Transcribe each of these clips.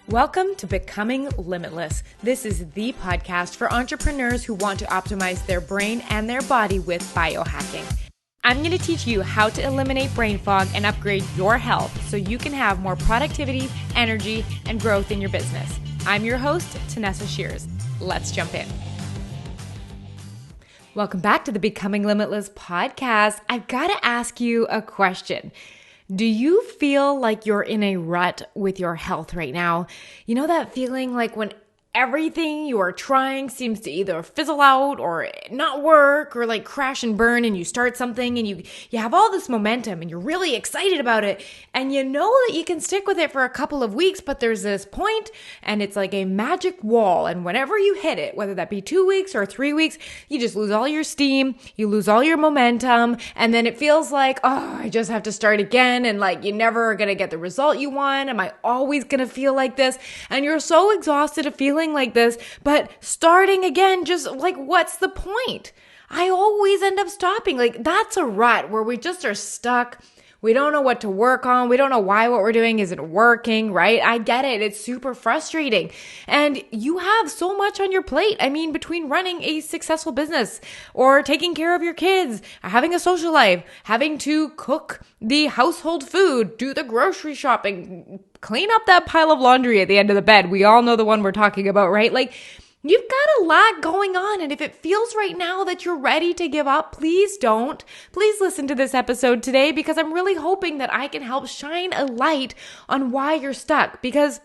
Welcome to Becoming Limitless. This is the podcast for entrepreneurs who want to optimize their brain and their body with biohacking. I'm going to teach you how to eliminate brain fog and upgrade your health so you can have more productivity, energy, and growth in your business. I'm your host, Tanessa Shears. Let's jump in. Welcome back to the Becoming Limitless podcast. I've got to ask you a question. Do you feel like you're in a rut with your health right now? You know that feeling like when everything you are trying seems to either fizzle out or not work or like crash and burn, and you start something and you have all this momentum and you're really excited about it and you know that you can stick with it for a couple of weeks, but there's this point and it's like a magic wall, and whenever you hit it, whether that be 2 weeks or 3 weeks, you just lose all your steam, you lose all your momentum, and then it feels like, oh, I just have to start again, and like you're never gonna get the result you want. Am I always gonna feel like this? And you're so exhausted of feeling like this, but starting again, just like, what's the point? I always end up stopping. Like, that's a rut where we just are stuck. We don't know what to work on. We don't know why what we're doing isn't working, right? I get it. It's super frustrating. And you have so much on your plate. I mean, between running a successful business or taking care of your kids, having a social life, having to cook the household food, do the grocery shopping, clean up that pile of laundry at the end of the bed. We all know the one we're talking about, right? Like, you've got a lot going on, and if it feels right now that you're ready to give up, please don't. Please listen to this episode today, because I'm really hoping that I can help shine a light on why you're stuck, because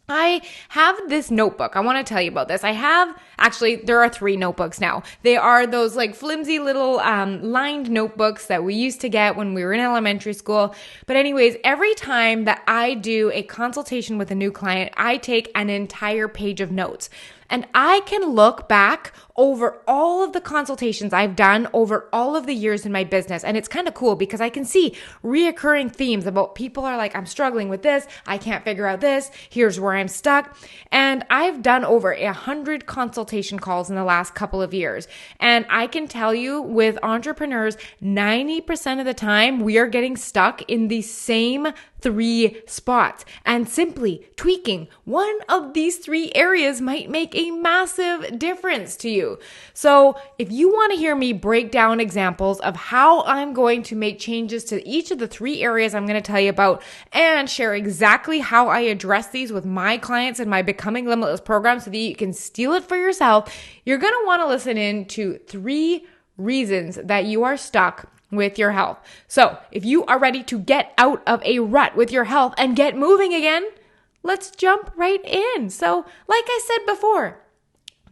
I have this notebook. I want to tell you about this. There are 3 notebooks now. They are those like flimsy little lined notebooks that we used to get when we were in elementary school. But anyways, every time that I do a consultation with a new client, I take an entire page of notes. And I can look back over all of the consultations I've done over all of the years in my business. And it's kind of cool because I can see reoccurring themes about people are like, I'm struggling with this. I can't figure out this. Here's where I'm stuck. And I've done over 100 consultation calls in the last couple of years. And I can tell you with entrepreneurs, 90% of the time we are getting stuck in the same 3 spots, and simply tweaking one of these 3 areas might make a massive difference to you. So if you want to hear me break down examples of how I'm going to make changes to each of the 3 areas I'm going to tell you about, and share exactly how I address these with my clients in my Becoming Limitless program so that you can steal it for yourself, you're going to want to listen in to 3 reasons that you are stuck with your health. So if you are ready to get out of a rut with your health and get moving again, let's jump right in. So like I said before,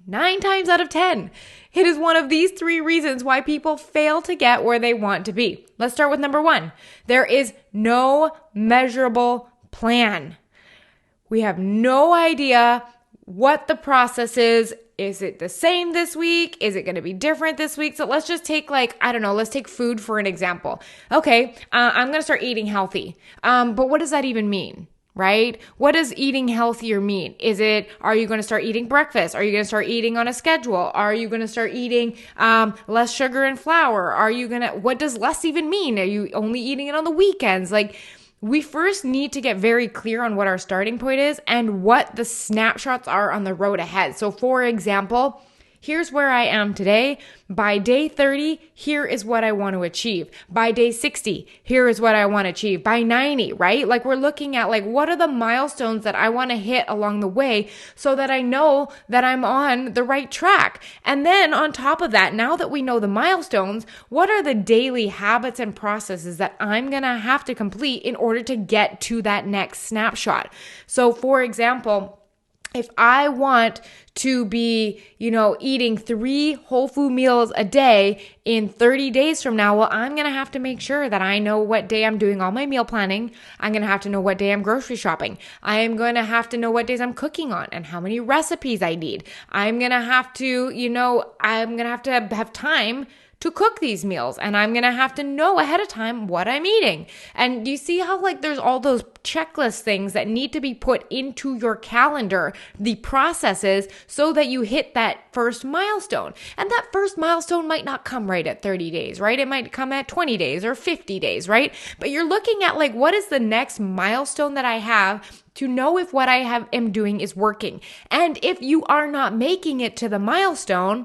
9 times out of 10, it is one of these 3 reasons why people fail to get where they want to be. Let's start with number 1. There is no measurable plan. We have no idea what the process is. Is it the same this week? Is it going to be different this week? So let's just take let's take food for an example. Okay, I'm going to start eating healthy. But what does that even mean? Right? What does eating healthier mean? Are you going to start eating breakfast? Are you going to start eating on a schedule? Are you going to start eating less sugar and flour? What does less even mean? Are you only eating it on the weekends? We first need to get very clear on what our starting point is and what the snapshots are on the road ahead. So for example, here's where I am today. By day 30, here is what I want to achieve. By day 60, here is what I want to achieve. By 90, right? Like, we're looking at what are the milestones that I want to hit along the way so that I know that I'm on the right track. And then on top of that, now that we know the milestones, what are the daily habits and processes that I'm going to have to complete in order to get to that next snapshot? So for example, if I want to be, eating 3 whole food meals a day in 30 days from now, well, I'm going to have to make sure that I know what day I'm doing all my meal planning. I'm going to have to know what day I'm grocery shopping. I am going to have to know what days I'm cooking on and how many recipes I need. I'm going to have to, have time to cook these meals, and I'm going to have to know ahead of time what I'm eating. And do you see how like there's all those checklist things that need to be put into your calendar, the processes, so that you hit that first milestone. And that first milestone might not come right at 30 days, right? It might come at 20 days or 50 days, right? But you're looking at like, what is the next milestone that I have to know if what I am doing is working? And if you are not making it to the milestone,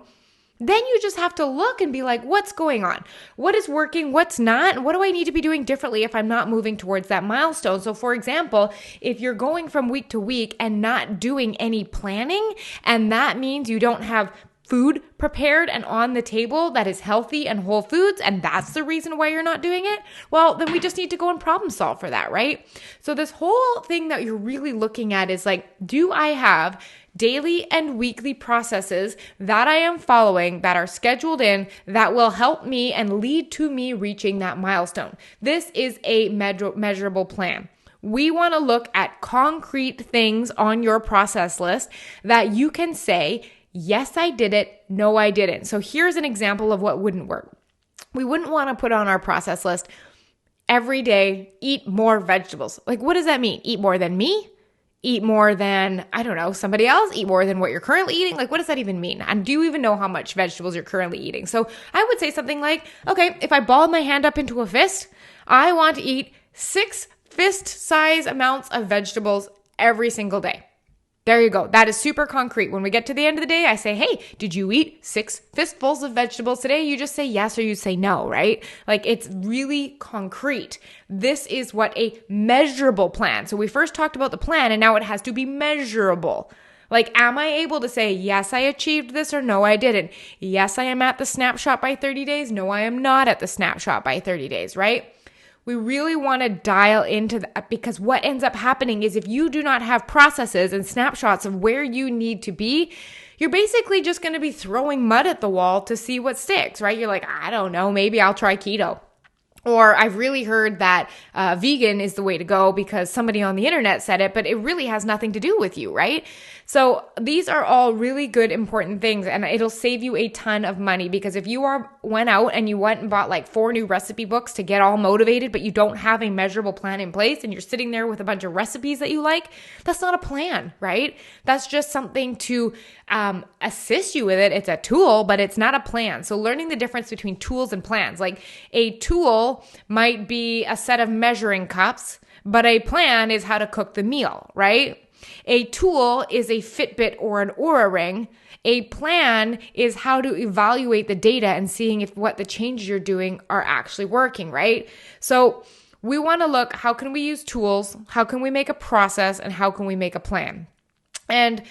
then you just have to look and be like, what's going on? What is working? What's not? What do I need to be doing differently if I'm not moving towards that milestone? So for example, if you're going from week to week and not doing any planning, and that means you don't have food prepared and on the table that is healthy and whole foods, and that's the reason why you're not doing it, well, then we just need to go and problem solve for that, right? So this whole thing that you're really looking at is like, do I have daily and weekly processes that I am following that are scheduled in that will help me and lead to me reaching that milestone? This is a measurable plan. We want to look at concrete things on your process list that you can say, yes, I did it. No, I didn't. So here's an example of what wouldn't work. We wouldn't want to put on our process list every day, eat more vegetables. Like, what does that mean? Eat more than me? Eat more than, I don't know, somebody else? Eat more than what you're currently eating? Like, what does that even mean? And do you even know how much vegetables you're currently eating? So I would say something like, okay, if I ball my hand up into a fist, I want to eat 6 fist-size amounts of vegetables every single day. There you go. That is super concrete. When we get to the end of the day, I say, hey, did you eat 6 fistfuls of vegetables today? You just say yes or you say no, right? Like, it's really concrete. This is what a measurable plan. So we first talked about the plan, and now it has to be measurable. Like, am I able to say, yes, I achieved this, or no, I didn't? Yes, I am at the snapshot by 30 days. No, I am not at the snapshot by 30 days, right? We really want to dial into that, because what ends up happening is if you do not have processes and snapshots of where you need to be, you're basically just going to be throwing mud at the wall to see what sticks, right? You're like, I don't know, maybe I'll try keto. Or I've really heard that vegan is the way to go because somebody on the internet said it, but it really has nothing to do with you, right? So these are all really good, important things, and it'll save you a ton of money, because if you went out and you went and bought like 4 new recipe books to get all motivated, but you don't have a measurable plan in place and you're sitting there with a bunch of recipes that you like, that's not a plan, right? That's just something to assist you with it. It's a tool, but it's not a plan. So learning the difference between tools and plans, like a tool might be a set of measuring cups, but a plan is how to cook the meal, right? A tool is a Fitbit or an Oura ring. A plan is how to evaluate the data and seeing if what the changes you're doing are actually working, right? So we want to look, how can we use tools? How can we make a process? And how can we make a plan? And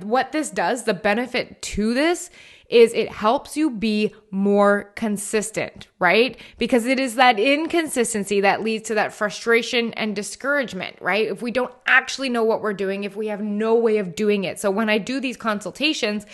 what this does, the benefit to this is it helps you be more consistent, right? Because it is that inconsistency that leads to that frustration and discouragement, right? If we don't actually know what we're doing, if we have no way of doing it. So when I do these consultations,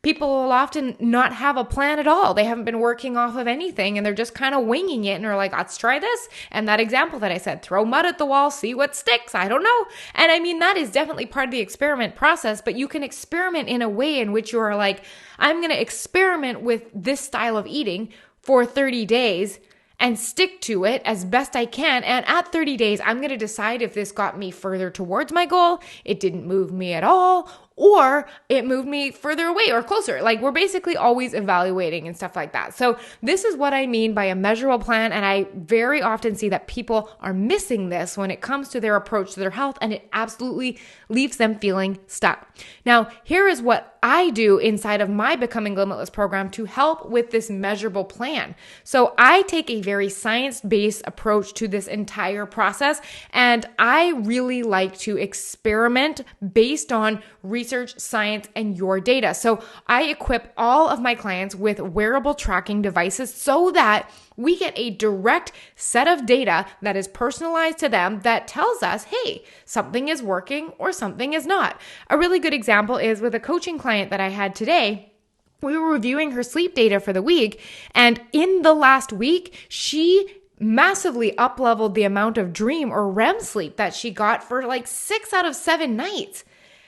people will often not have a plan at all. They haven't been working off of anything, and they're just kind of winging it, and are like, let's try this. And that example that I said, throw mud at the wall, see what sticks. I don't know. And I mean, that is definitely part of the experiment process, but you can experiment in a way in which you are like, I'm going to experiment with this style of eating for 30 days and stick to it as best I can. And at 30 days, I'm going to decide if this got me further towards my goal, it didn't move me at all, or it moved me further away or closer. Like, we're basically always evaluating and stuff like that. So this is what I mean by a measurable plan. And I very often see that people are missing this when it comes to their approach to their health, and it absolutely leaves them feeling stuck. Now, here is what I do inside of my Becoming Limitless program to help with this measurable plan. So I take a very science-based approach to this entire process, and I really like to experiment based on research, science, and your data. So I equip all of my clients with wearable tracking devices so that we get a direct set of data that is personalized to them that tells us, hey, something is working or something is not. A really good example is with a coaching client that I had today. We were reviewing her sleep data for the week, and in the last week, she massively up-leveled the amount of dream or REM sleep that she got for like 6 out of 7 nights.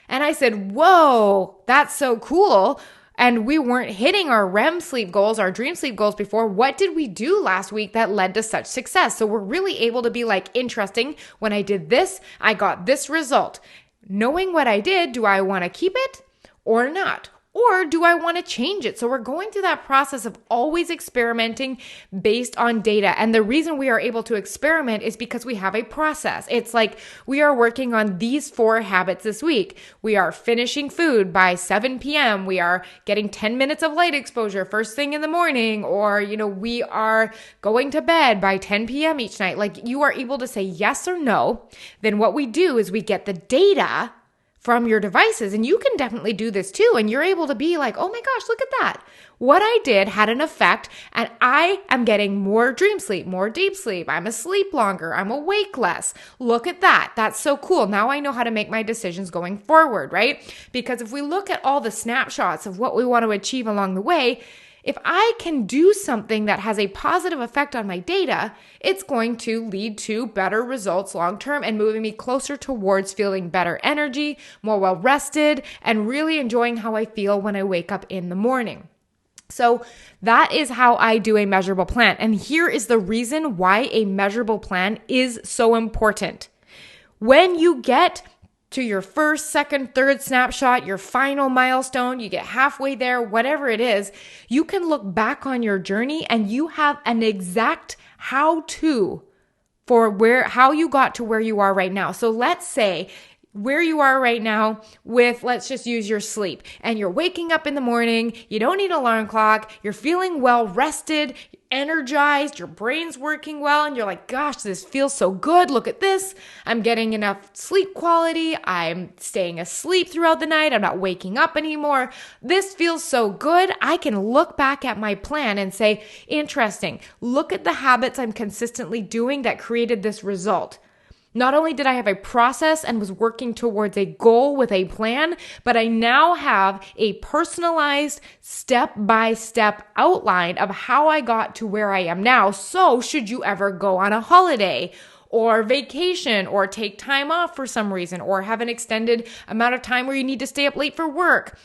And I said, whoa, that's so cool. and we weren't hitting our REM sleep goals, our dream sleep goals before, what did we do last week that led to such success? So we're really able to be like, interesting, when I did this, I got this result. Knowing what I did, do I want to keep it or not? Or do I want to change it? So we're going through that process of always experimenting based on data. And the reason we are able to experiment is because we have a process. It's like we are working on these 4 habits this week. We are finishing food by 7 p.m. We are getting 10 minutes of light exposure first thing in the morning. Or, we are going to bed by 10 p.m. each night. Like, you are able to say yes or no. Then what we do is we get the data from your devices. And you can definitely do this too. And you're able to be like, oh my gosh, look at that. What I did had an effect, and I am getting more dream sleep, more deep sleep. I'm asleep longer. I'm awake less. Look at that. That's so cool. Now I know how to make my decisions going forward, right? Because if we look at all the snapshots of what we want to achieve along the way, if I can do something that has a positive effect on my data, it's going to lead to better results long-term and moving me closer towards feeling better energy, more well-rested, and really enjoying how I feel when I wake up in the morning. So that is how I do a measurable plan. And here is the reason why a measurable plan is so important. When you get to your first, second, third snapshot, your final milestone, you get halfway there, whatever it is, you can look back on your journey and you have an exact how-to for how you got to where you are right now. So let's say where you are right now with, let's just use your sleep, and you're waking up in the morning, you don't need an alarm clock, you're feeling well rested, energized, your brain's working well, and you're like, gosh, this feels so good. Look at this. I'm getting enough sleep quality. I'm staying asleep throughout the night. I'm not waking up anymore. This feels so good. I can look back at my plan and say, interesting. Look at the habits I'm consistently doing that created this result. Not only did I have a process and was working towards a goal with a plan, but I now have a personalized step-by-step outline of how I got to where I am now. So should you ever go on a holiday or vacation or take time off for some reason or have an extended amount of time where you need to stay up late for work,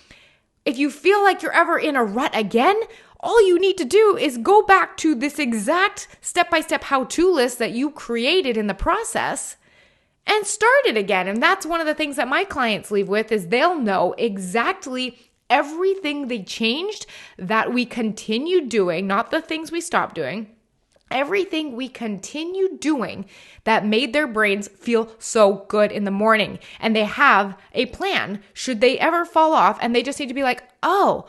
if you feel like you're ever in a rut again, all you need to do is go back to this exact step-by-step how-to list that you created in the process and start it again. And that's one of the things that my clients leave with is they'll know exactly everything they changed that we continue doing, not the things we stopped doing, everything we continue doing that made their brains feel so good in the morning. And they have a plan should they ever fall off, and they just need to be like, oh,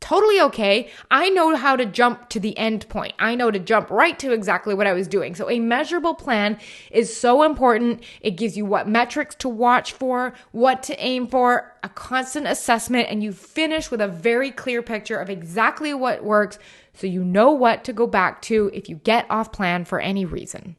totally okay. I know how to jump to the end point. I know to jump right to exactly what I was doing. So a measurable plan is so important. It gives you what metrics to watch for, what to aim for, a constant assessment, and you finish with a very clear picture of exactly what works so you know what to go back to if you get off plan for any reason.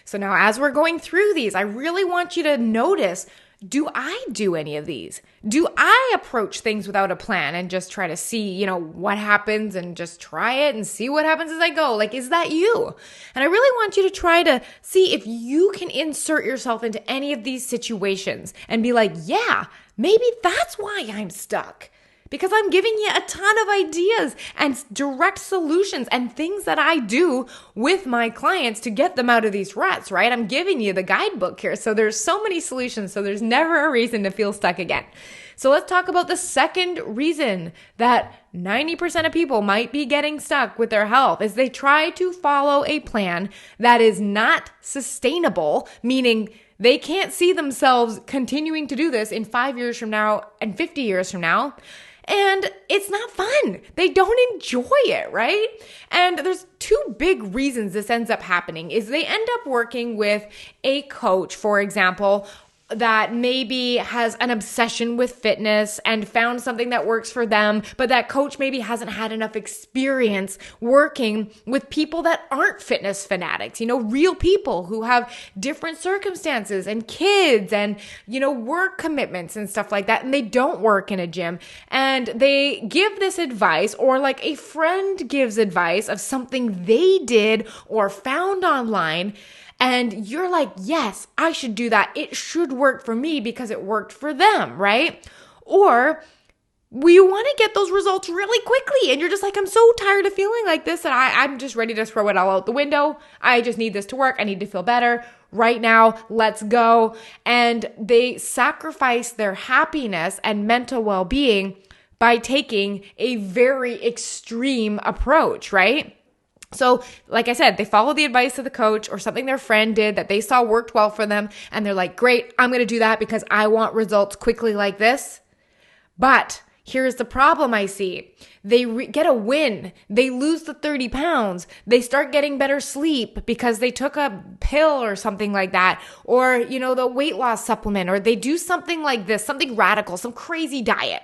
So now as we're going through these, I really want you to notice, do I do any of these? Do I approach things without a plan and just try to see, what happens and just try it and see what happens as I go? Like, is that you? And I really want you to try to see if you can insert yourself into any of these situations and be like, yeah, maybe that's why I'm stuck. Because I'm giving you a ton of ideas and direct solutions and things that I do with my clients to get them out of these ruts, right? I'm giving you the guidebook here. So there's so many solutions. So there's never a reason to feel stuck again. So let's talk about the second reason that 90% of people might be getting stuck with their health is they try to follow a plan that is not sustainable, meaning they can't see themselves continuing to do this in 5 years from now and 50 years from now. And it's not fun. They don't enjoy it, right? And there's two big reasons this ends up happening is they end up working with a coach, for example, that maybe has an obsession with fitness and found something that works for them, but that coach maybe hasn't had enough experience working with people that aren't fitness fanatics, real people who have different circumstances and kids and, work commitments and stuff like that. And they don't work in a gym, and they give this advice, or like a friend gives advice of something they did or found online. And you're like, yes, I should do that. It should work for me because it worked for them, right? Or we want to get those results really quickly. And you're just like, I'm so tired of feeling like this and I'm just ready to throw it all out the window. I just need this to work. I need to feel better right now. Let's go. And they sacrifice their happiness and mental well-being by taking a very extreme approach, right? So like I said, they follow the advice of the coach or something their friend did that they saw worked well for them. And they're like, great, I'm going to do that because I want results quickly like this. But here's the problem I see. They get a win. They lose the 30 pounds. They start getting better sleep because they took a pill or something like that. Or, the weight loss supplement, or they do something like this, something radical, some crazy diet.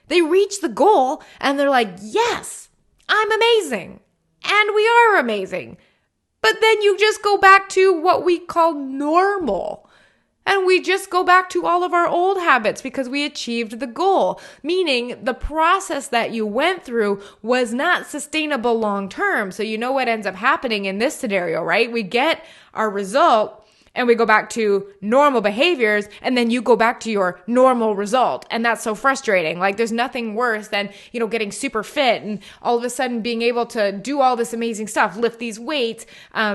They reach the goal and they're like, yes, I'm amazing. And we are amazing. But then you just go back to what we call normal. And we just go back to all of our old habits because we achieved the goal. Meaning the process that you went through was not sustainable long term. So you know what ends up happening in this scenario, right? We get our result and we go back to normal behaviors, and then you go back to your normal result. And that's so frustrating. Like there's nothing worse than, getting super fit and all of a sudden being able to do all this amazing stuff, lift these weights,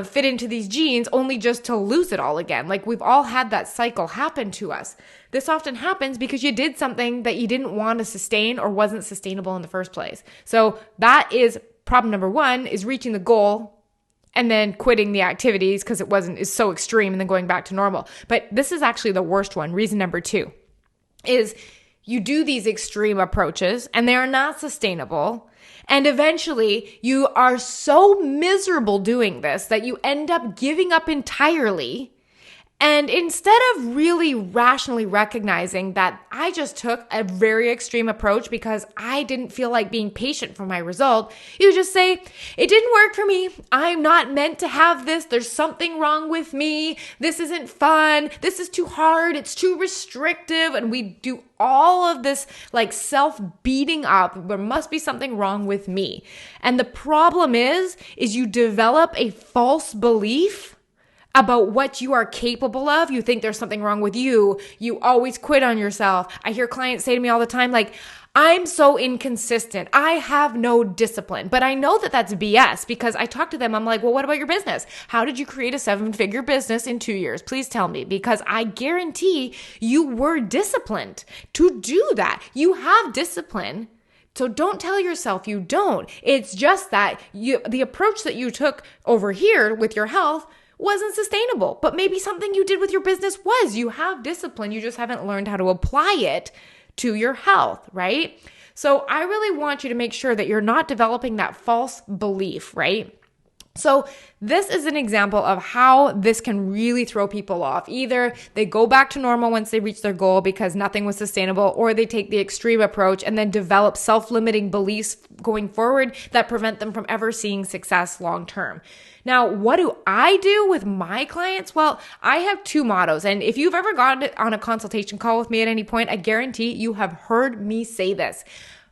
fit into these jeans, only just to lose it all again. Like we've all had that cycle happen to us. This often happens because you did something that you didn't want to sustain or wasn't sustainable in the first place. So that is problem number one, is reaching the goal and then quitting the activities because is so extreme, and then going back to normal. But this is actually the worst one. Reason number two is you do these extreme approaches and they are not sustainable. And eventually you are so miserable doing this that you end up giving up entirely. And instead of really rationally recognizing that I just took a very extreme approach because I didn't feel like being patient for my result, you just say, it didn't work for me. I'm not meant to have this. There's something wrong with me. This isn't fun. This is too hard. It's too restrictive. And we do all of this like self-beating up. There must be something wrong with me. And the problem is you develop a false belief about what you are capable of. You think there's something wrong with you. You always quit on yourself. I hear clients say to me all the time, like, I'm so inconsistent. I have no discipline. But I know that that's BS because I talk to them. I'm like, well, what about your business? How did you create a 7-figure business in 2 years? Please tell me, because I guarantee you were disciplined to do that. You have discipline. So don't tell yourself you don't. It's just that the approach that you took over here with your health wasn't sustainable, but maybe something you did with your business was. You have discipline. You just haven't learned how to apply it to your health, right? So I really want you to make sure that you're not developing that false belief, right? So this is an example of how this can really throw people off. Either they go back to normal once they reach their goal because nothing was sustainable, or they take the extreme approach and then develop self-limiting beliefs going forward that prevent them from ever seeing success long term. Now, what do I do with my clients? Well, I have 2 mottos. And if you've ever gone on a consultation call with me at any point, I guarantee you have heard me say this.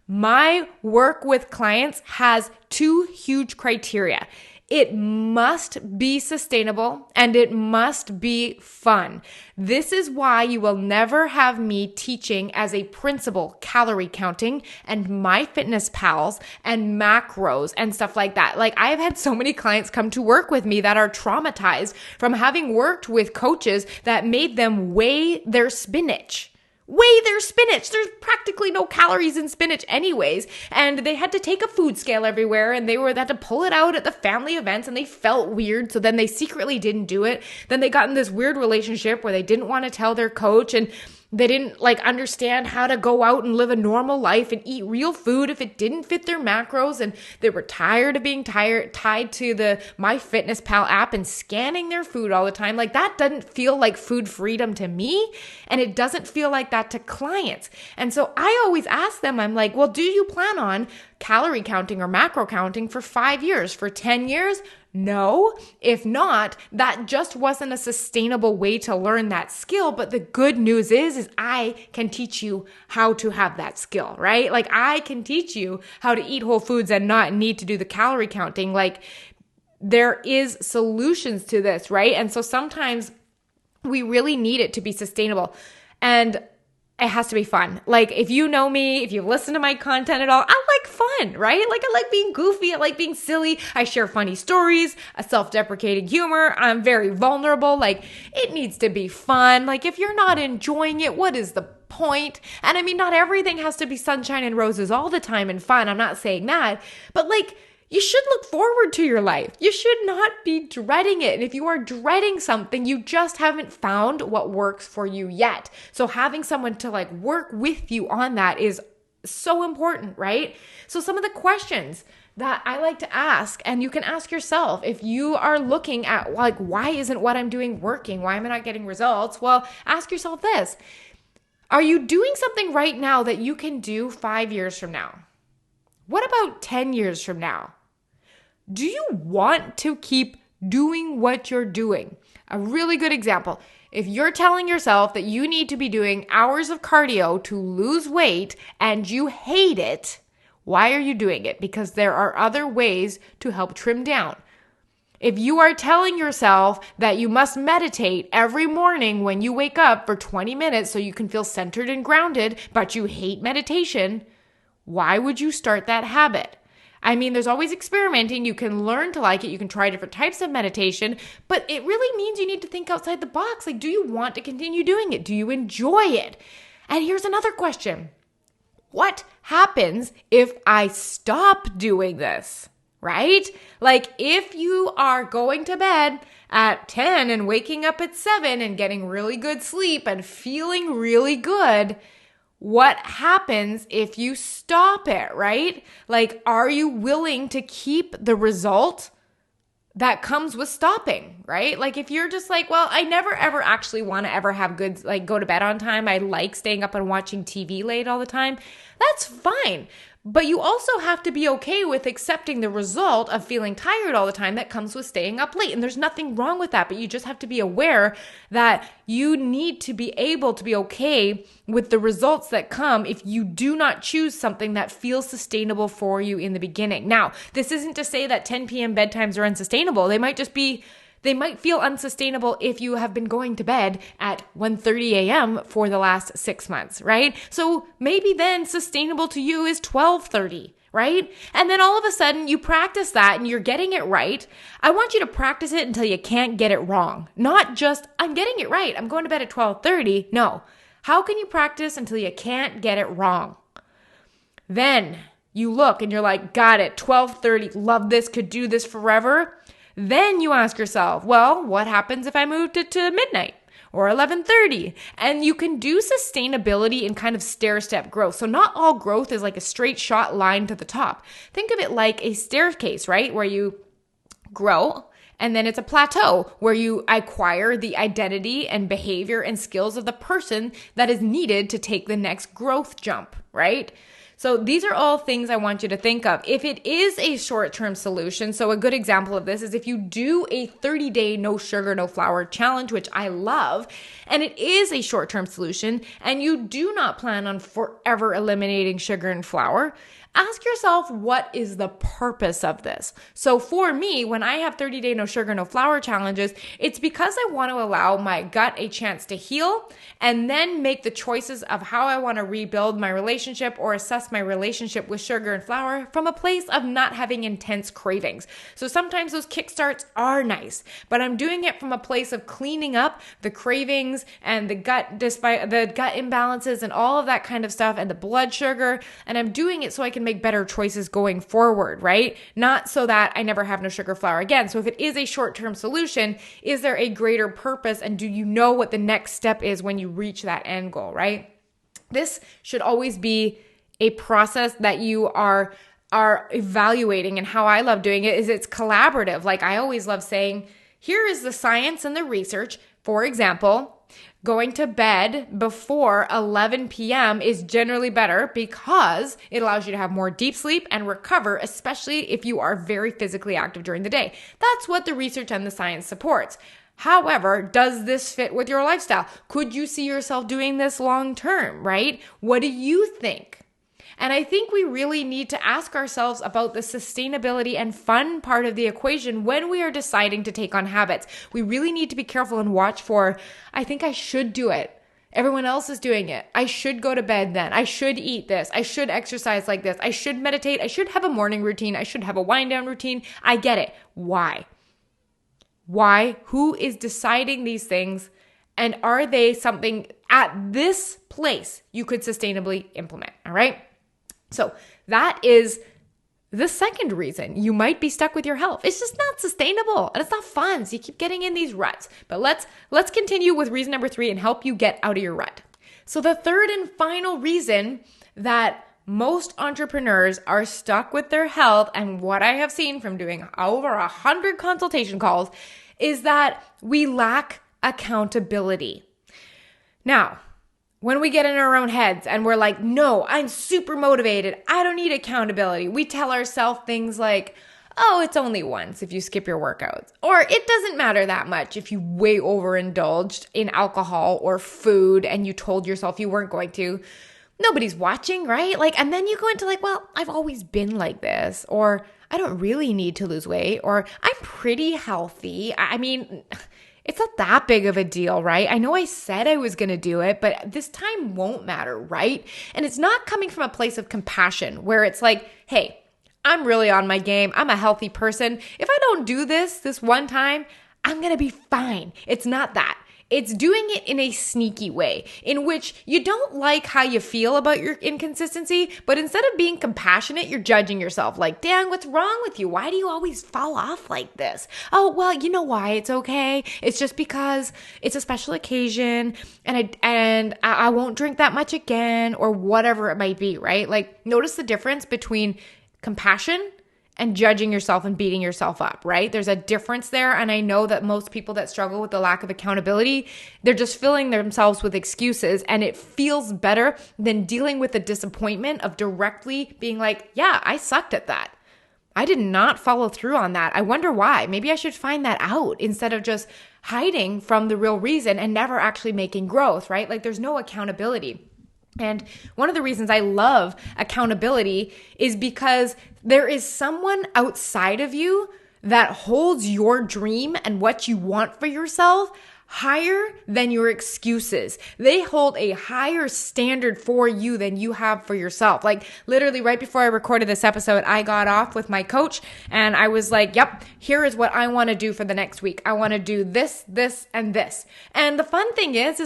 My work with clients has 2 huge criteria. It must be sustainable and it must be fun. This is why you will never have me teaching as a principal calorie counting and MyFitnessPals and macros and stuff like that. Like I've had so many clients come to work with me that are traumatized from having worked with coaches that made them weigh their spinach. There's practically no calories in spinach anyways. And they had to take a food scale everywhere and they had to pull it out at the family events and they felt weird. So then they secretly didn't do it. Then they got in this weird relationship where they didn't want to tell their coach, and they didn't understand how to go out and live a normal life and eat real food if it didn't fit their macros. And they were tired of being tied to the MyFitnessPal app and scanning their food all the time. Like that doesn't feel like food freedom to me. And it doesn't feel like that to clients. And so I always ask them, I'm like, well, do you plan on calorie counting or macro counting for 5 years, for 10 years? No. If not, that just wasn't a sustainable way to learn that skill. But the good news is I can teach you how to have that skill, right? Like I can teach you how to eat whole foods and not need to do the calorie counting. Like there is solutions to this, right? And so sometimes we really need it to be sustainable. And it has to be fun. Like, if you know me, if you listen to my content at all, I like fun, right? Like, I like being goofy. I like being silly. I share funny stories, a self-deprecating humor. I'm very vulnerable. Like, it needs to be fun. Like, if you're not enjoying it, what is the point? And I mean, not everything has to be sunshine and roses all the time and fun. I'm not saying that, but like, you should look forward to your life. You should not be dreading it. And if you are dreading something, you just haven't found what works for you yet. So having someone to like work with you on that is so important, right? So some of the questions that I like to ask, and you can ask yourself if you are looking at like, why isn't what I'm doing working? Why am I not getting results? Well, ask yourself this. Are you doing something right now that you can do 5 years from now? What about 10 years from now? Do you want to keep doing what you're doing? A really good example. If you're telling yourself that you need to be doing hours of cardio to lose weight and you hate it, why are you doing it? Because there are other ways to help trim down. If you are telling yourself that you must meditate every morning when you wake up for 20 minutes so you can feel centered and grounded, but you hate meditation, why would you start that habit? I mean, there's always experimenting. You can learn to like it. You can try different types of meditation, but it really means you need to think outside the box. Like, do you want to continue doing it? Do you enjoy it? And here's another question. What happens if I stop doing this? Right? Like, if you are going to bed at 10 and waking up at 7 and getting really good sleep and feeling really good, what happens if you stop it, right? Like, are you willing to keep the result that comes with stopping, right? Like, if you're just like, well, I never ever actually want to ever have good, like, go to bed on time. I like staying up and watching TV late all the time. That's fine. But you also have to be okay with accepting the result of feeling tired all the time that comes with staying up late. And there's nothing wrong with that, but you just have to be aware that you need to be able to be okay with the results that come if you do not choose something that feels sustainable for you in the beginning. Now, this isn't to say that 10 p.m. bedtimes are unsustainable. They might feel unsustainable if you have been going to bed at 1:30 a.m. for the last 6 months, right? So maybe then sustainable to you is 12:30, right? And then all of a sudden you practice that and you're getting it right. I want you to practice it until you can't get it wrong. Not just, I'm getting it right. I'm going to bed at 12:30. No. How can you practice until you can't get it wrong? Then you look and you're like, got it, 12:30, love this, could do this forever. Then you ask yourself, well, what happens if I moved it to midnight or 11:30? And you can do sustainability in kind of stair-step growth. So not all growth is like a straight shot line to the top. Think of it like a staircase, right? Where you grow and then it's a plateau where you acquire the identity and behavior and skills of the person that is needed to take the next growth jump, right? So these are all things I want you to think of. If it is a short-term solution, so a good example of this is if you do a 30-day no sugar, no flour challenge, which I love, and it is a short-term solution, and you do not plan on forever eliminating sugar and flour, ask yourself, what is the purpose of this? So for me, when I have 30-day no sugar, no flour challenges, it's because I want to allow my gut a chance to heal and then make the choices of how I want to rebuild my relationship or assess my relationship with sugar and flour from a place of not having intense cravings. So sometimes those kickstarts are nice, but I'm doing it from a place of cleaning up the cravings and the gut, despite the gut imbalances and all of that kind of stuff and the blood sugar. And I'm doing it so I can make better choices going forward, right? Not so that I never have no sugar flour again. So if it is a short-term solution, is there a greater purpose? And do you know what the next step is when you reach that end goal, right? This should always be a process that you are evaluating. And how I love doing it is it's collaborative. Like I always love saying, here is the science and the research. For example, going to bed before 11 p.m. is generally better because it allows you to have more deep sleep and recover, especially if you are very physically active during the day. That's what the research and the science supports. However, does this fit with your lifestyle? Could you see yourself doing this long term, right? What do you think? And I think we really need to ask ourselves about the sustainability and fun part of the equation when we are deciding to take on habits. We really need to be careful and watch for, I think I should do it. Everyone else is doing it. I should go to bed then. I should eat this. I should exercise like this. I should meditate. I should have a morning routine. I should have a wind down routine. I get it. Why? Why? Who is deciding these things? And are they something at this place you could sustainably implement? All right. So that is the second reason you might be stuck with your health. It's just not sustainable and it's not fun. So you keep getting in these ruts. But let's continue with reason number 3 and help you get out of your rut. So the third and final reason that most entrepreneurs are stuck with their health, and what I have seen from doing over 100 consultation calls, is that we lack accountability. Now, when we get in our own heads and we're like, no, I'm super motivated, I don't need accountability, we tell ourselves things like, oh, it's only once if you skip your workouts. Or it doesn't matter that much if you way overindulged in alcohol or food and you told yourself you weren't going to. Nobody's watching, right? And then you go into well, I've always been like this, or I don't really need to lose weight, or I'm pretty healthy. I mean, it's not that big of a deal, right? I know I said I was going to do it, but this time won't matter, right? And it's not coming from a place of compassion where it's like, hey, I'm really on my game. I'm a healthy person. If I don't do this one time, I'm going to be fine. It's not that. It's doing it in a sneaky way in which you don't like how you feel about your inconsistency, but instead of being compassionate, you're judging yourself like, Dan, what's wrong with you? Why do you always fall off like this? Oh, well, you know why it's okay. It's just because it's a special occasion and I won't drink that much again, or whatever it might be, right? Notice the difference between compassion and judging yourself and beating yourself up, right? There's a difference there. And I know that most people that struggle with the lack of accountability, they're just filling themselves with excuses, and it feels better than dealing with the disappointment of directly being like, yeah, I sucked at that. I did not follow through on that. I wonder why. Maybe I should find that out instead of just hiding from the real reason and never actually making growth, right? There's no accountability. And one of the reasons I love accountability is because there is someone outside of you that holds your dream and what you want for yourself higher than your excuses. They hold a higher standard for you than you have for yourself. Literally right before I recorded this episode, I got off with my coach and I was like, yep, here is what I want to do for the next week. I want to do this, this, and this. And the fun thing is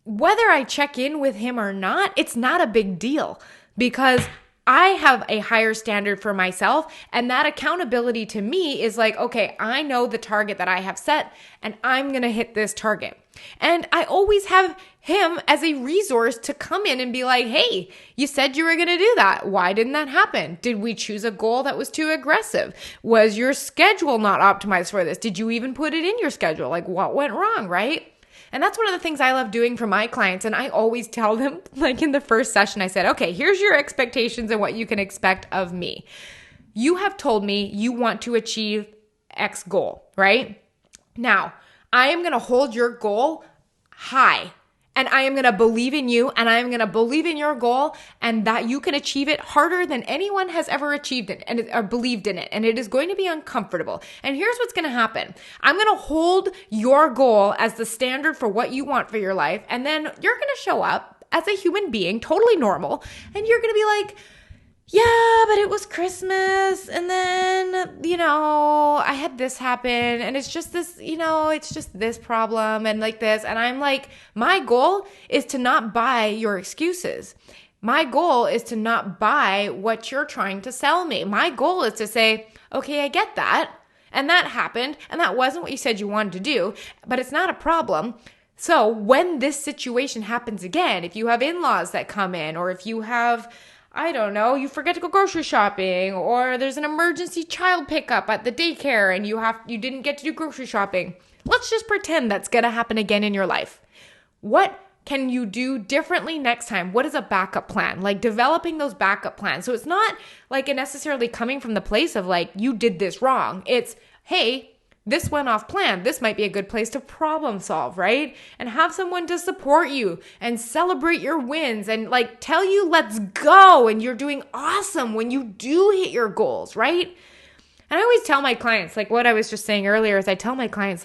whether I check in with him or not, it's not a big deal because I have a higher standard for myself, and that accountability to me is okay, I know the target that I have set and I'm going to hit this target. And I always have him as a resource to come in and be like, hey, you said you were going to do that. Why didn't that happen? Did we choose a goal that was too aggressive? Was your schedule not optimized for this? Did you even put it in your schedule? What went wrong, right? And that's one of the things I love doing for my clients. And I always tell them, in the first session, I said, okay, here's your expectations and what you can expect of me. You have told me you want to achieve X goal, right? Now, I am going to hold your goal high. And I am going to believe in you, and I am going to believe in your goal, and that you can achieve it harder than anyone has ever achieved it or believed in it. And it is going to be uncomfortable. And here's what's going to happen. I'm going to hold your goal as the standard for what you want for your life. And then you're going to show up as a human being, totally normal. And you're going to be like, yeah, but it was Christmas, and then, I had this happen, and it's just this, it's just this problem, and this, and I'm like, my goal is to not buy your excuses. My goal is to not buy what you're trying to sell me. My goal is to say, okay, I get that, and that happened, and that wasn't what you said you wanted to do, but it's not a problem. So when this situation happens again, if you have in-laws that come in, or if you have, I don't know, you forget to go grocery shopping, or there's an emergency child pickup at the daycare and you didn't get to do grocery shopping. Let's just pretend that's going to happen again in your life. What can you do differently next time? What is a backup plan? Developing those backup plans. So it's not it necessarily coming from the place of you did this wrong. It's, hey, this went off plan. This might be a good place to problem solve, right? And have someone to support you and celebrate your wins and tell you, let's go. And you're doing awesome when you do hit your goals, right? And I always tell my clients, what I was just saying earlier is I tell my clients,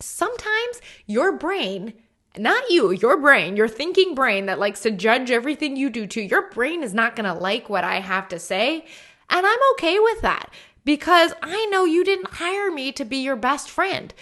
sometimes your brain Not you, your brain, your thinking brain that likes to judge everything you do too. Your brain is not going to like what I have to say. And I'm okay with that because I know you didn't hire me to be your best friend.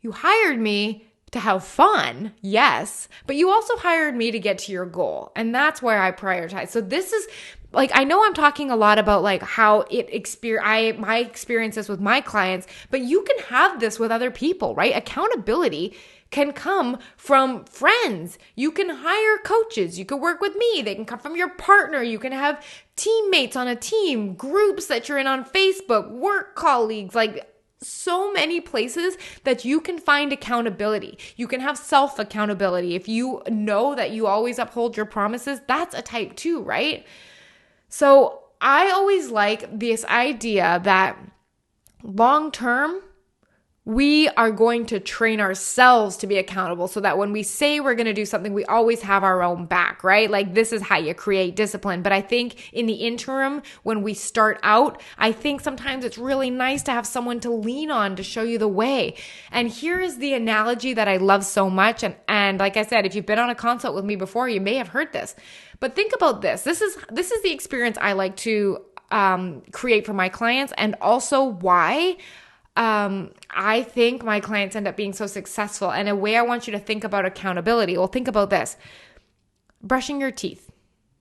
You hired me to have fun, yes, but you also hired me to get to your goal. And that's where I prioritize. So this is like, I know I'm talking a lot about like how my experiences with my clients, but you can have this with other people, right? Accountability can come from friends. You can hire coaches. You can work with me. They can come from your partner. You can have teammates on a team, groups that you're in on Facebook, work colleagues, like so many places that you can find accountability. You can have self-accountability. If you know that you always uphold your promises, that's a type 2, right? So I always like this idea that long-term, we are going to train ourselves to be accountable so that when we say we're going to do something, we always have our own back, right? Like this is how you create discipline. But I think in the interim, when we start out, I think sometimes it's really nice to have someone to lean on to show you the way. And here is the analogy that I love so much. And like I said, if you've been on a consult with me before, you may have heard this. But think about this. This is the experience I like to create for my clients, and also why I think my clients end up being so successful. And a way I want you to think about accountability. Well, think about this. Brushing your teeth.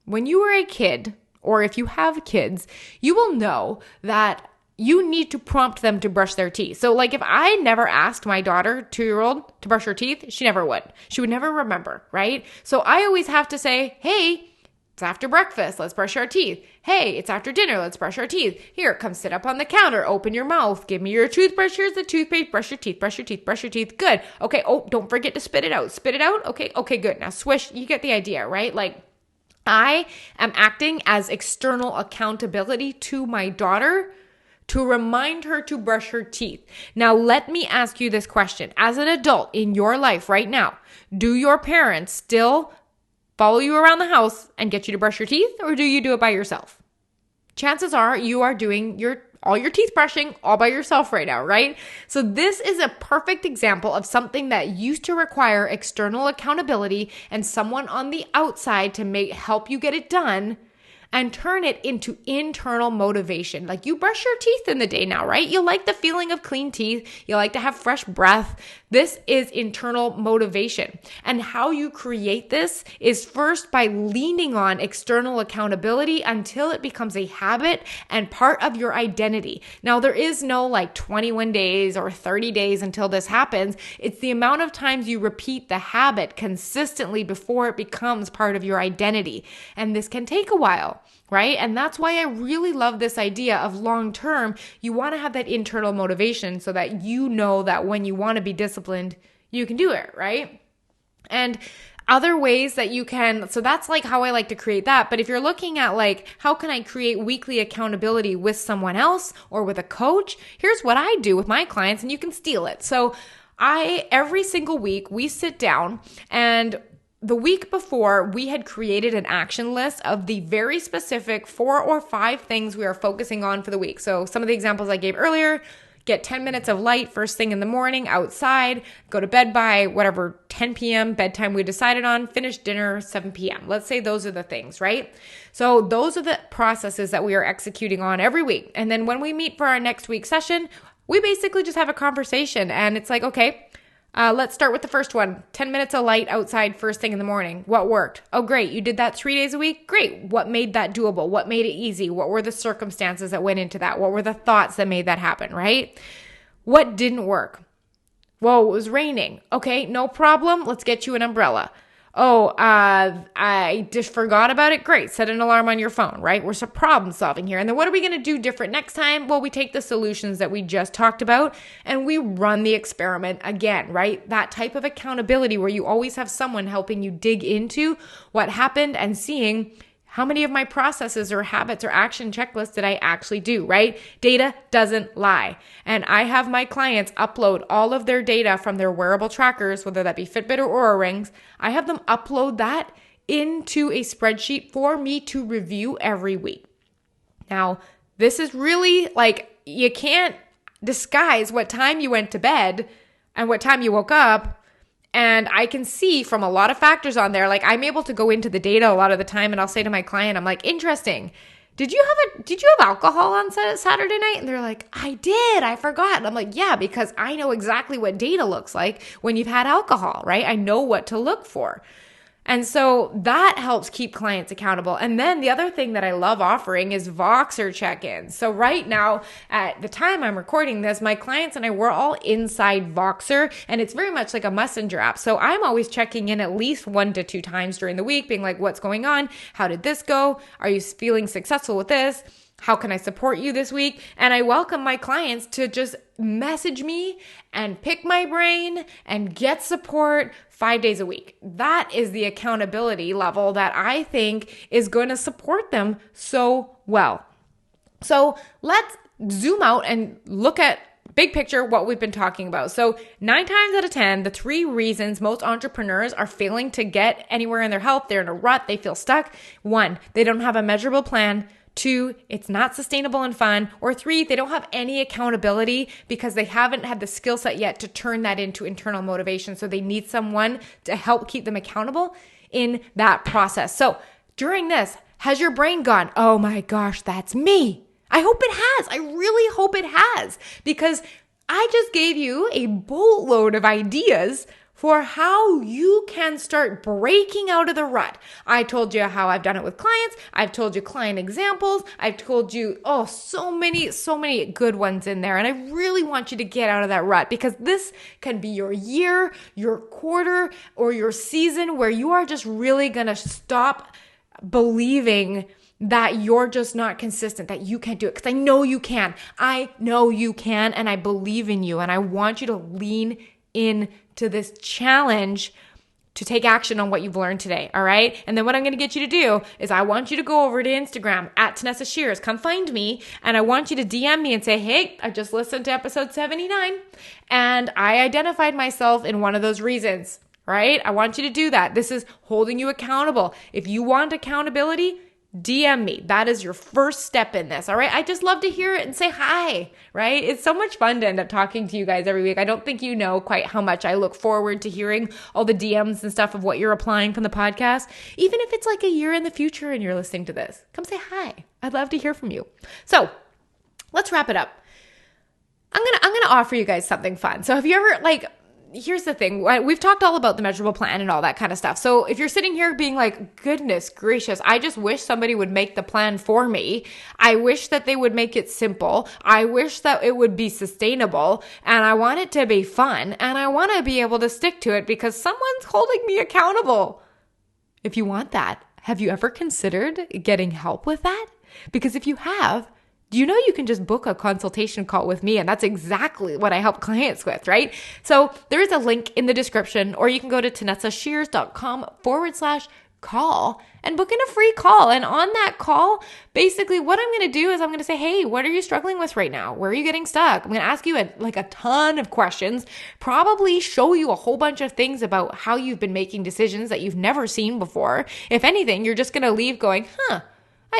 When you were a kid, or if you have kids, you will know that you need to prompt them to brush their teeth. So like if I never asked my daughter, 2-year-old, to brush her teeth, she never would. She would never remember, right? So I always have to say, hey, it's after breakfast, let's brush our teeth. Hey, it's after dinner, let's brush our teeth. Here, come sit up on the counter, open your mouth, give me your toothbrush, here's the toothpaste, brush your teeth, brush your teeth, brush your teeth. Good. Okay, oh, don't forget to spit it out. Spit it out? Okay, good. Now swish, you get the idea, right? Like I am acting as external accountability to my daughter to remind her to brush her teeth. Now, let me ask you this question. As an adult in your life right now, do your parents still follow you around the house and get you to brush your teeth, or do you do it by yourself? Chances are you are doing all your teeth brushing all by yourself right now, right? So this is a perfect example of something that used to require external accountability and someone on the outside to help you get it done, and turn it into internal motivation. Like you brush your teeth in the day now, right? You like the feeling of clean teeth. You like to have fresh breath. This is internal motivation. And how you create this is first by leaning on external accountability until it becomes a habit and part of your identity. Now, there is no like 21 days or 30 days until this happens. It's the amount of times you repeat the habit consistently before it becomes part of your identity. And this can take a while. Right? And that's why I really love this idea of long term. You want to have that internal motivation so that you know that when you want to be disciplined, you can do it, right? And other ways that you can, so that's like how I like to create that. But if you're looking at like, how can I create weekly accountability with someone else or with a coach? Here's what I do with my clients, and you can steal it. So every single week we sit down, and the week before, we had created an action list of the very specific 4 or 5 things we are focusing on for the week. So some of the examples I gave earlier: get 10 minutes of light first thing in the morning outside, go to bed by whatever 10 p.m. bedtime we decided on, finish dinner 7 p.m. Let's say those are the things, right? So those are the processes that we are executing on every week. And then when we meet for our next week session, we basically just have a conversation, and it's like, okay, let's start with the first one. 10 minutes of light outside first thing in the morning. What worked? Oh, great. You did that 3 days a week? Great. What made that doable? What made it easy? What were the circumstances that went into that? What were the thoughts that made that happen, right? What didn't work? Well, it was raining. Okay, no problem. Let's get you an umbrella. Oh, I just forgot about it. Great. Set an alarm on your phone, right? We're problem solving here. And then what are we going to do different next time? Well, we take the solutions that we just talked about and we run the experiment again, right? That type of accountability where you always have someone helping you dig into what happened and seeing how many of my processes or habits or action checklists did I actually do, right? Data doesn't lie. And I have my clients upload all of their data from their wearable trackers, whether that be Fitbit or Oura Rings. I have them upload that into a spreadsheet for me to review every week. Now, this is really like, you can't disguise what time you went to bed and what time you woke up And I can see from a lot of factors on there, like I'm able to go into the data a lot of the time, and I'll say to my client, I'm like, interesting. Did you have alcohol on Saturday night? And they're like, I did. I forgot. And I'm like, yeah, because I know exactly what data looks like when you've had alcohol, right? I know what to look for. And so that helps keep clients accountable. And then the other thing that I love offering is Voxer check-ins. So right now, at the time I'm recording this, my clients and I, we're all inside Voxer, and it's very much like a messenger app. So I'm always checking in at least 1 to 2 times during the week, being like, what's going on? How did this go? Are you feeling successful with this? How can I support you this week? And I welcome my clients to just message me and pick my brain and get support 5 days a week. That is the accountability level that I think is going to support them so well. So let's zoom out and look at big picture what we've been talking about. So 9 times out of 10, the 3 reasons most entrepreneurs are failing to get anywhere in their health, they're in a rut, they feel stuck. 1, they don't have a measurable plan. 2, it's not sustainable and fun. Or 3, they don't have any accountability because they haven't had the skill set yet to turn that into internal motivation. So they need someone to help keep them accountable in that process. So during this, has your brain gone, oh my gosh, that's me? I hope it has. I really hope it has, because I just gave you a boatload of ideas for how you can start breaking out of the rut. I told you how I've done it with clients. I've told you client examples. I've told you, so many good ones in there. And I really want you to get out of that rut, because this can be your year, your quarter, or your season where you are just really going to stop believing that you're just not consistent, that you can't do it. Because I know you can. I know you can, and I believe in you. And I want you to lean in to this challenge to take action on what you've learned today. All right. And then what I'm going to get you to do is I want you to go over to Instagram at Tanessa Shears. Come find me. And I want you to DM me and say, hey, I just listened to episode 79 and I identified myself in one of those reasons, right? I want you to do that. This is holding you accountable. If you want accountability, DM me. That is your first step in this. All right. I just love to hear it and say hi, right? It's so much fun to end up talking to you guys every week. I don't think you know quite how much I look forward to hearing all the DMs and stuff of what you're applying from the podcast. Even if it's like a year in the future and you're listening to this, come say hi. I'd love to hear from you. So let's wrap it up. I'm going to offer you guys something fun. So have you ever here's the thing. We've talked all about the measurable plan and all that kind of stuff. So if you're sitting here being like, goodness gracious, I just wish somebody would make the plan for me. I wish that they would make it simple. I wish that it would be sustainable, and I want it to be fun, and I want to be able to stick to it because someone's holding me accountable. If you want that, have you ever considered getting help with that? Because if you have, do you know you can just book a consultation call with me? And that's exactly what I help clients with, right? So there is a link in the description, or you can go to tanessashears.com/call and book in a free call. And on that call, basically what I'm going to do is I'm going to say, hey, what are you struggling with right now? Where are you getting stuck? I'm going to ask you a ton of questions, probably show you a whole bunch of things about how you've been making decisions that you've never seen before. If anything, you're just going to leave going, I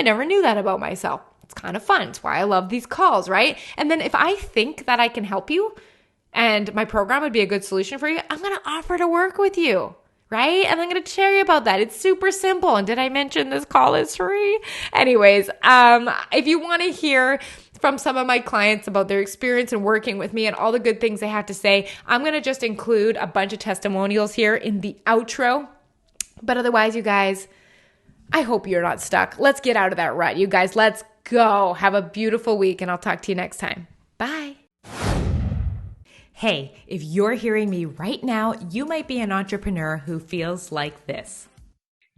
never knew that about myself. It's kind of fun. It's why I love these calls, right? And then if I think that I can help you and my program would be a good solution for you, I'm going to offer to work with you, right? And I'm going to tell you about that. It's super simple. And did I mention this call is free? Anyways, if you want to hear from some of my clients about their experience in working with me and all the good things they have to say, I'm going to just include a bunch of testimonials here in the outro. But otherwise, you guys, I hope you're not stuck. Let's get out of that rut. You guys, let's go. Have a beautiful week, and I'll talk to you next time. Bye. Hey, if you're hearing me right now, you might be an entrepreneur who feels like this.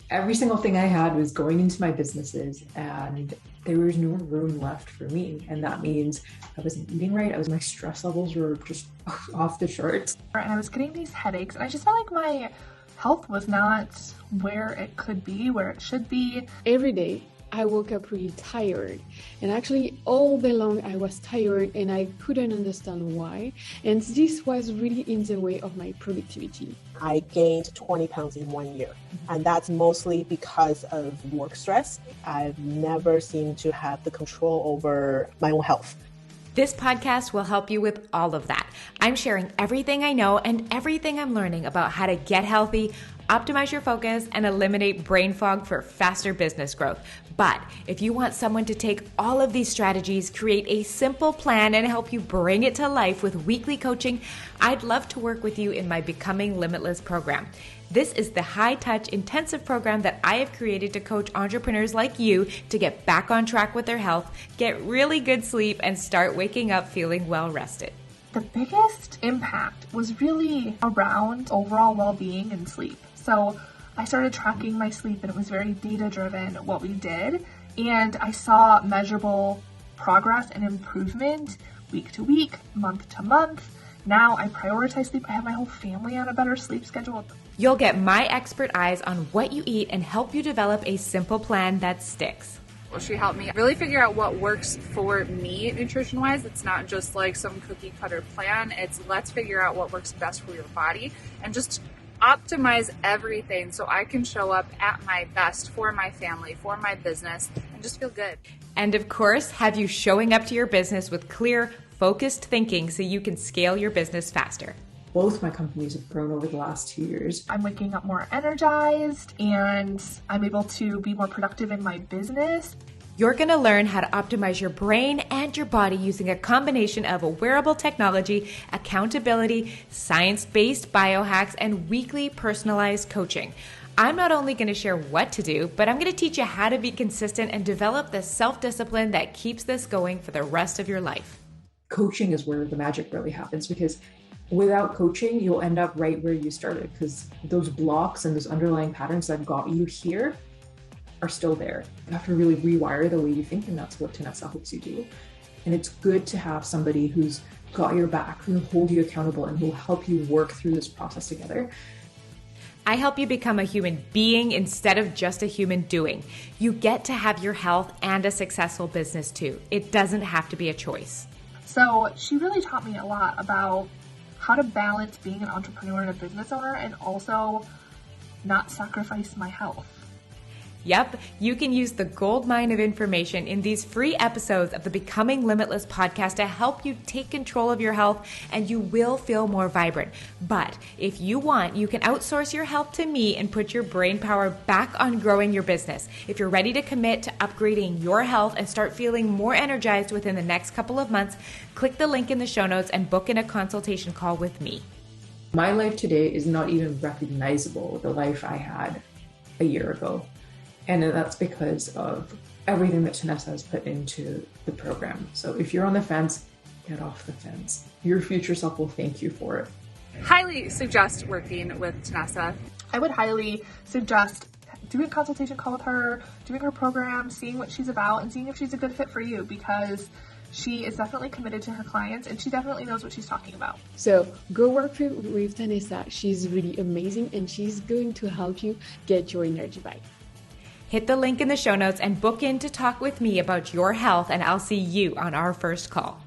Every single thing I had was going into my businesses, and there was no room left for me. And that means I wasn't eating right. My stress levels were just off the charts. And I was getting these headaches, and I just felt like my health was not where it could be, where it should be. Every day, I woke up really tired, and actually all day long I was tired and I couldn't understand why, and this was really in the way of my productivity. I gained 20 pounds in 1 year, and that's mostly because of work stress. I've never seemed to have the control over my own health. This podcast will help you with all of that. I'm sharing everything I know and everything I'm learning about how to get healthy, optimize your focus, and eliminate brain fog for faster business growth. But if you want someone to take all of these strategies, create a simple plan, and help you bring it to life with weekly coaching, I'd love to work with you in my Becoming Limitless program. This is the high-touch, intensive program that I have created to coach entrepreneurs like you to get back on track with their health, get really good sleep, and start waking up feeling well-rested. The biggest impact was really around overall well-being and sleep. So I started tracking my sleep, and it was very data-driven what we did, and I saw measurable progress and improvement week to week, month to month. Now I prioritize sleep. I have my whole family on a better sleep schedule. You'll get my expert eyes on what you eat and help you develop a simple plan that sticks. Well, she helped me really figure out what works for me nutrition-wise. It's not just like some cookie cutter plan. It's let's figure out what works best for your body and just optimize everything so I can show up at my best for my family, for my business, and just feel good. And of course, have you showing up to your business with clear, focused thinking so you can scale your business faster. Both my companies have grown over the last 2 years. I'm waking up more energized, and I'm able to be more productive in my business. You're going to learn how to optimize your brain and your body using a combination of a wearable technology, accountability, science-based biohacks, and weekly personalized coaching. I'm not only going to share what to do, but I'm going to teach you how to be consistent and develop the self-discipline that keeps this going for the rest of your life. Coaching is where the magic really happens, because without coaching, you'll end up right where you started, because those blocks and those underlying patterns that got you here are still there. You have to really rewire the way you think, and that's what Tanessa helps you do. And it's good to have somebody who's got your back, who will hold you accountable, and who will help you work through this process together. I help you become a human being instead of just a human doing. You get to have your health and a successful business too. It doesn't have to be a choice. So she really taught me a lot about how to balance being an entrepreneur and a business owner and also not sacrifice my health. Yep, you can use the gold mine of information in these free episodes of the Becoming Limitless podcast to help you take control of your health, and you will feel more vibrant. But if you want, you can outsource your health to me and put your brain power back on growing your business. If you're ready to commit to upgrading your health and start feeling more energized within the next couple of months, click the link in the show notes and book in a consultation call with me. My life today is not even recognizable with the life I had a year ago. And that's because of everything that Tanessa has put into the program. So if you're on the fence, get off the fence. Your future self will thank you for it. Highly suggest working with Tanessa. I would highly suggest doing a consultation call with her, doing her program, seeing what she's about, and seeing if she's a good fit for you, because she is definitely committed to her clients and she definitely knows what she's talking about. So go work with Tanessa. She's really amazing, and she's going to help you get your energy back. Hit the link in the show notes and book in to talk with me about your health, and I'll see you on our first call.